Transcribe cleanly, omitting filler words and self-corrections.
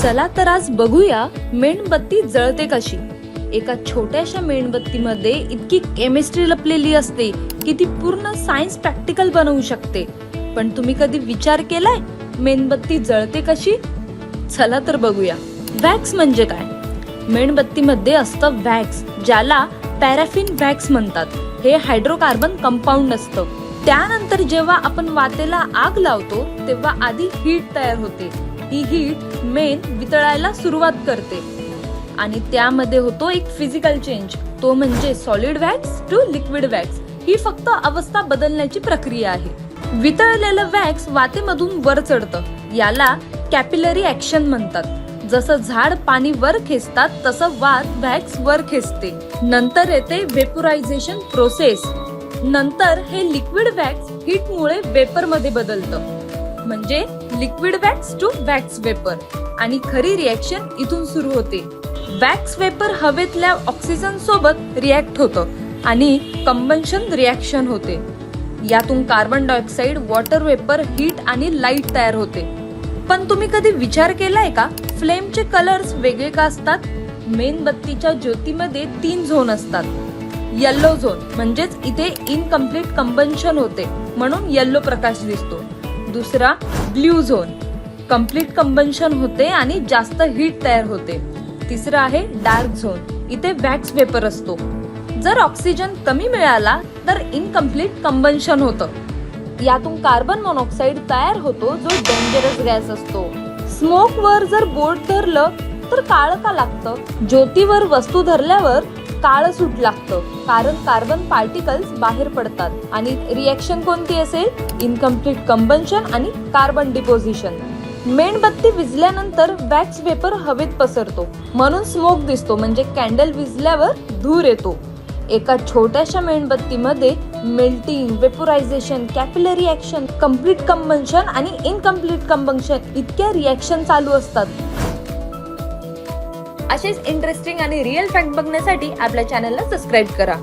चला तर आज बघूया मेणबत्ती जळते कशी। एका छोट्याशा मेणबत्तीमध्ये इतकी केमिस्ट्री लपलेली असते की ती पूर्ण सायन्स प्रॅक्टिकल बनवू शकते। पण तुम्ही कधी विचार केलाय मेणबत्ती जळते कशी? चला तर बघूया। वॅक्स म्हणजे काय? मेणबत्तीमध्ये असतं वॅक्स, ज्याला पॅराफिन वॅक्स म्हणतात। हे हायड्रोकार्बन कंपाऊंड असतं। त्यानंतर जेव्हा आपण वातेला आग लावतो तेव्हा आधी हीट तयार होते। ही हीट मेण वितळायला सुरुवात करते आणि त्यामध्ये होतो एक फिजिकल चेंज, तो म्हणजे solid wax to liquid wax. ही फक्त अवस्था बदलण्याची प्रक्रिया आहे। वितळलेलं वॅक्स वातेमधून वर चढतं, याला कॅपिलरी ऍक्शन म्हणतात। जसं झाड पाणी वर खेचतात तसं वॅक्स वर खेचते। नंतर येते वेपोरायझेशन प्रोसेस। नंतर हे लिक्विड वॅक्स हीट मुळे वेपर मध्ये बदलतं, म्हणजे liquid wax to wax vapour. आणि खरी रिएक्शन इथून सुरू होते। वॅक्स वेपर हवेतल्या ऑक्सिजन सोबत रिएक्ट होतं आणि कंबन्शन रिएक्शन होते। यातून carbon dioxide, water vapour, heat आणि लाईट तयार होते। पण तुम्ही कधी विचार केलाय का फ्लेमचे कलर्स वेगळे का असतात? मेणबत्तीच्या ज्योतीमध्ये 3 झोन असतात। येलो झोन म्हणजेच इथे इनकम्प्लीट कंबन्शन होते म्हणून येलो प्रकाश दिसतो। दुसरा ब्ल्यू झोन, कंप्लीट कंबन्शन होते आणि जास्त हीट तयार होते। तिसरा आहे डार्क झोन, इथे वॅक्स वेपर असतो। जर ऑक्सिजन कमी मिळाला तर इनकम्प्लीट कंबन्शन होतं। यातून कार्बन मोनॉक्साईड तयार होतो, जो डेंजरस गॅस असतो। स्मोक वर जर बोट धरलं तर काळं का लागतं? ज्योतीवर वस्तू धरल्यावर काळं सूट लागतं, कारण कार्बन पार्टिकल्स बाहेर पडतात। आणि रिएक्शन कोणती असेल? इनकम्प्लीट कंबन्शन आणि कार्बन डिपॉझिशन। मेणबत्ती विझल्यानंतर वॅक्स वेपर हवेत पसरतो म्हणून स्मोक दिसतो, म्हणजे कॅन्डल विझल्यावर धूर येतो। एका छोट्याशा मेणबत्तीमध्ये मेल्टिंग, वेपोरायझेशन, कॅपिलरी ऍक्शन, कम्प्लीट कंबन्शन आणि इनकम्प्लीट कंबन्शन इतक्या रिएक्शन चालू असतात। असेच इंटरेस्टिंग आणि रिअल फॅक्ट बघण्यासाठी आपल्या चॅनलला सबस्क्राईब करा।